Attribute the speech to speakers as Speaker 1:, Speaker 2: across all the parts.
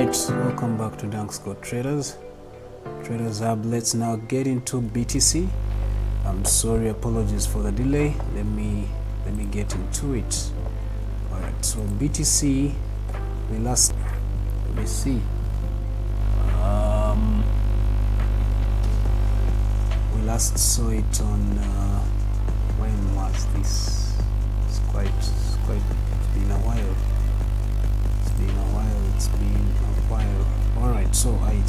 Speaker 1: Alright, welcome back to Dankscore Traders Hub. Let's now get into BTC. I'm sorry, apologies for the delay. Let me get into it. Alright, so BTC, let me see. We last saw it on when was this? It's been a while. Alright, so I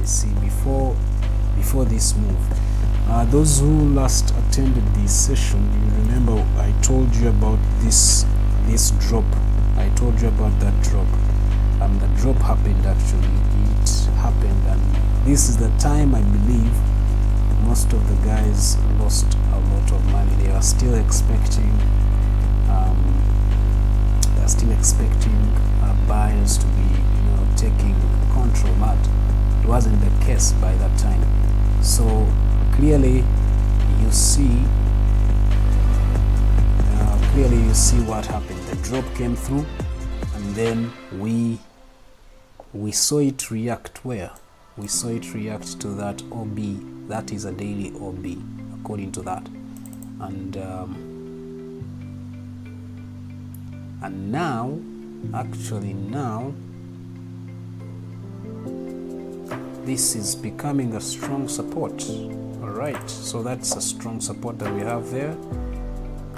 Speaker 1: see before this move, those who last attended this session, you remember I told you about this drop. I told you about that drop. The drop happened actually. It happened, and this is the time I believe most of the guys lost a lot of money. They are still expecting buyers to be taking control, but it wasn't the case by that time. So clearly you see what happened. The drop came through, and then we saw it react. Where we saw it react to that OB, that is a daily OB according to that, and now this is becoming a strong support. All right, so that's a strong support that we have there.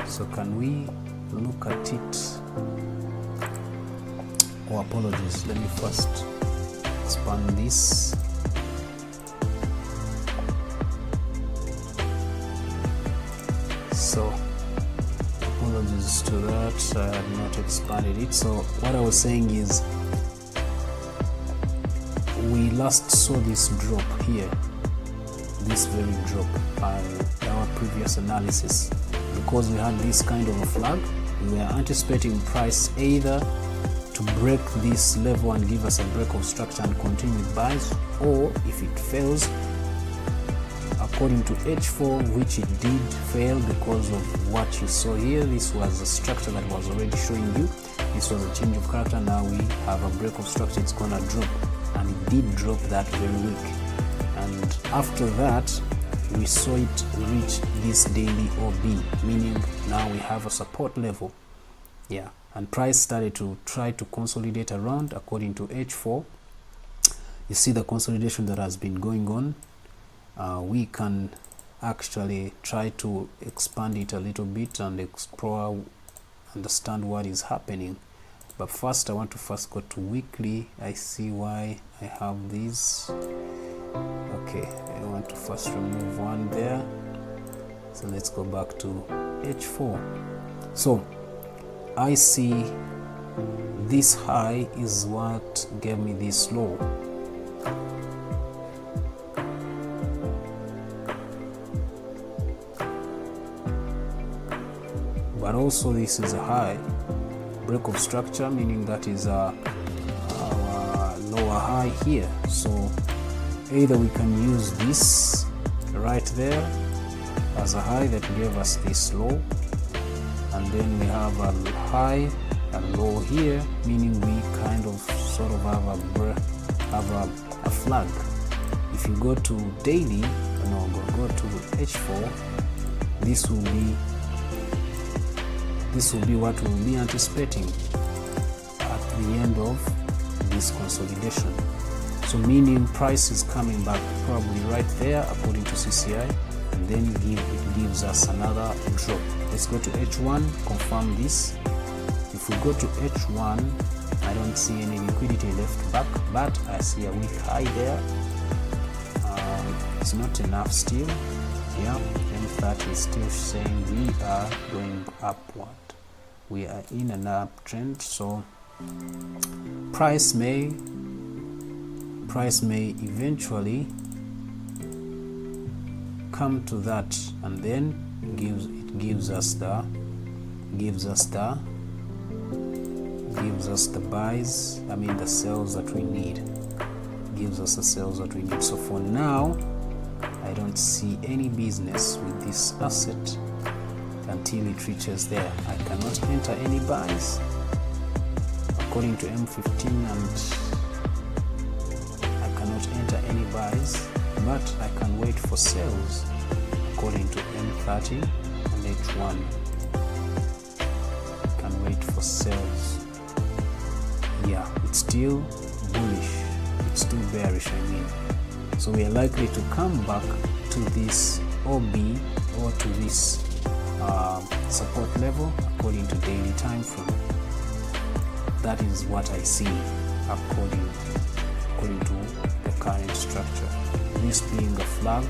Speaker 1: So can we look at it? Oh, apologies, let me first expand this. So apologies to that, I have not expanded it. So what I was saying is, we last saw this drop here, this very drop, on our previous analysis, because we had this kind of a flag. We were anticipating price either to break this level and give us a break of structure and continue with buys, or if it fails, according to H4, which it did fail because of what you saw here. This was a structure that was already showing you. This was a change of character. Now we have a break of structure. It's gonna drop, and it did drop that very week. And after that, we saw it reach this daily OB, meaning now we have a support level. Yeah, and price started to try to consolidate around according to H4. You see the consolidation that has been going on. We can actually try to expand it a little bit and explore, understand what is happening. But first, I want to go to weekly. I see why I have these. Okay, I want to first remove one there. So let's go back to H4. So I see this high is what gave me this low. But also this is a high break of structure, meaning that is our lower high here. So either we can use this right there as a high that gave us this low, and then we have a high and low here, meaning we kind of sort of have a flag. If you go to daily, go to H4, this will be what we'll be anticipating at the end of this consolidation. So meaning price is coming back probably right there according to CCI, and then it gives us another drop. Let's go to H1, confirm this. If we go to H1, I don't see any liquidity left back, but I see a weak high there. It's not enough still. Yeah, M30 is still saying we are going upward. We are in an uptrend, so price may eventually come to that, and then it gives us the buys. I mean the sales that we need. Gives us the sales that we need. So for now, I don't see any business with this asset until it reaches there. I cannot enter any buys according to M15 and enter any buys, but I can wait for sales according to M30 and H1. I can wait for sales. Yeah, it's still bullish, it's still bearish, I mean. So we are likely to come back to this OB or to this support level according to daily time frame. That is what I see according to the current structure. This being a flag,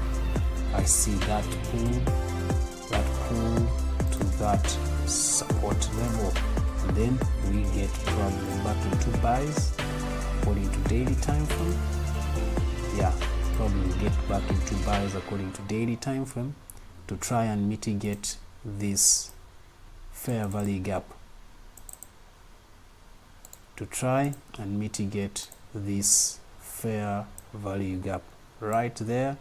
Speaker 1: I see that pull to that support level, and then we get probably back into buys according to daily time frame. Yeah, probably get back into buys according to daily time frame to try and mitigate this fair value gap. To try and mitigate this fair value gap right there,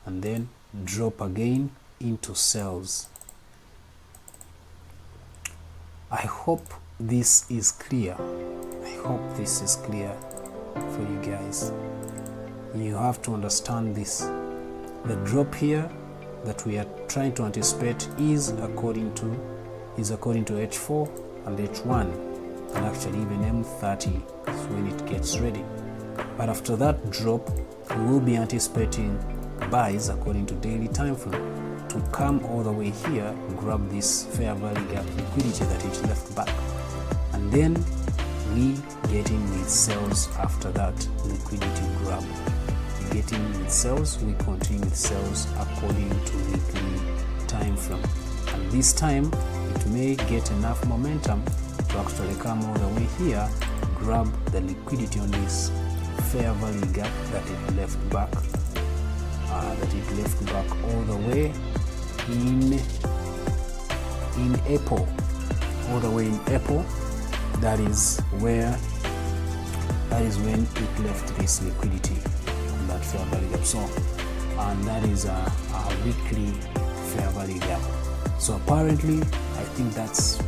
Speaker 1: and then drop again into sales. I hope this is clear. I hope this is clear for you guys. You have to understand this. The drop here that we are trying to anticipate is according to H4 and H1, and actually even M30 is when it gets ready. But after that drop, we will be anticipating buys according to daily time frame to come all the way here, grab this fair value gap liquidity that it left back, and then we get in with sales after that liquidity grab. We get in with sales, we continue with sales according to weekly time frame, and this time it may get enough momentum to actually come all the way here, grab the liquidity on this fair value gap that it left back, all the way in April, all the way in April. That is when it left this liquidity on that fair value gap. So, and that is a weekly fair value gap. So apparently, I think that's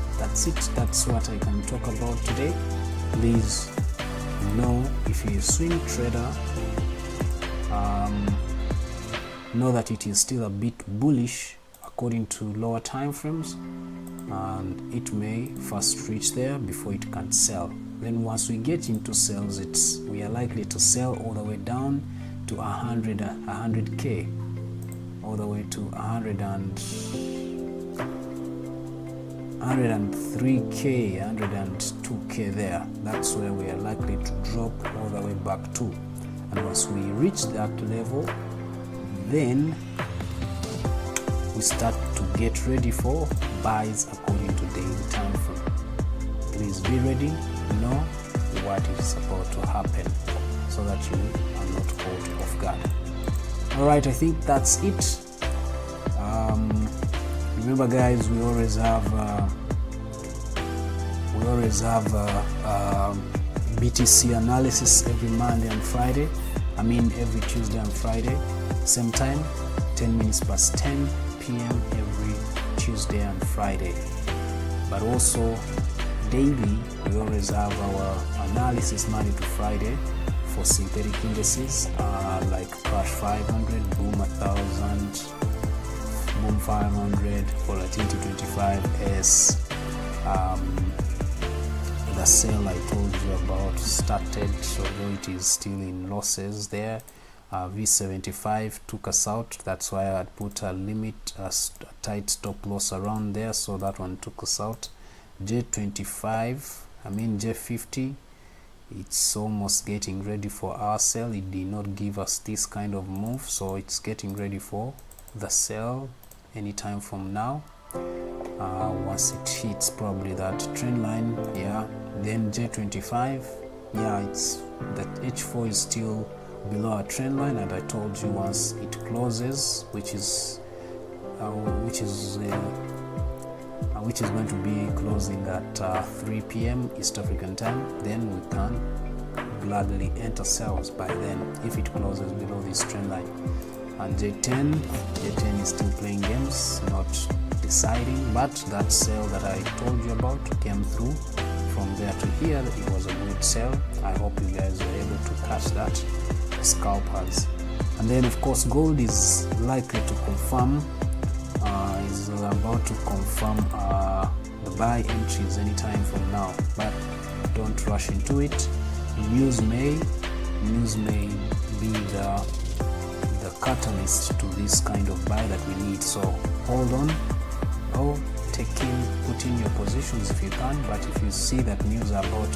Speaker 1: it. That's what I can talk about today. Please know, if you're a swing trader, know that it is still a bit bullish according to lower time frames, and it may first reach there before it can sell. Then once we get into sales, we are likely to sell all the way down to 100k, all the way to 103k, 102k there. That's where we are likely to drop all the way back to. And once we reach that level, then we start to get ready for buys according to daily time frame. Please be ready, know what is about to happen so that you are not caught off guard. Alright, I think that's it. Remember guys, we always have BTC analysis every Monday and Friday. I mean every Tuesday and Friday, same time, 10 minutes past 10 p.m. every Tuesday and Friday. But also daily, we always have our analysis Monday to Friday for synthetic indices like Crash 500, Boom 1000, Boom 500, Volatility 25S. The sale I told you about started, although it is still in losses there. V75 took us out, that's why I had put a limit, a tight stop loss around there, so that one took us out. J50, it's almost getting ready for our sell. It did not give us this kind of move, so it's getting ready for the sell anytime from now. Once it hits probably that trend line, yeah. Then J25, yeah, it's that H4 is still below our trend line, and I told you once it closes, which is going to be closing at 3 p.m. East African time, then we can gladly enter sales by then if it closes below this trend line. And J10 is still playing games, not deciding, but that sale that I told you about came through. From there to here, it was a good sale. I hope you guys were able to catch that. scalpers. And then of course gold is likely to confirm, is about to confirm the buy entries anytime from now, but don't rush into it. News may be the catalyst to this kind of buy that we need, so hold on, or put in your positions if you can, but if you see that news are about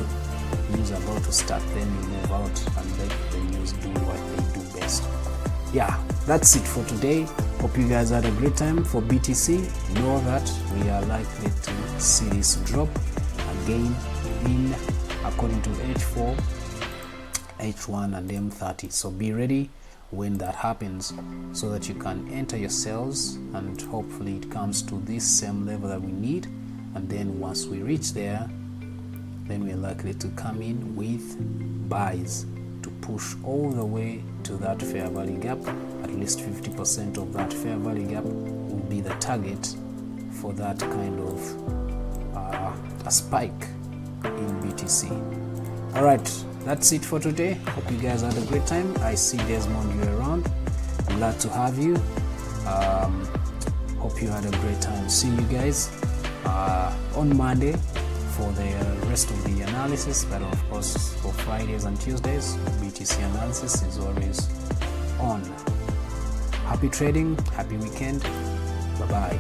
Speaker 1: to start, then you move out and let the news do what they do best. Yeah, that's it for today. Hope you guys had a great time. For BTC, know that we are likely to see this drop again in according to H4, H1 and M30, so be ready when that happens so that you can enter your sales, and hopefully it comes to this same level that we need, and then once we reach there, then we're likely to come in with buys to push all the way to that fair value gap. At least 50% of that fair value gap will be the target for that kind of a spike in BTC. All right, that's it for today. Hope you guys had a great time. I see Desmond, you around. Glad to have you. Hope you had a great time. See you guys on Monday for the rest of the analysis, but of course for Fridays and Tuesdays, BTC analysis is always on. Happy trading, happy weekend, bye bye.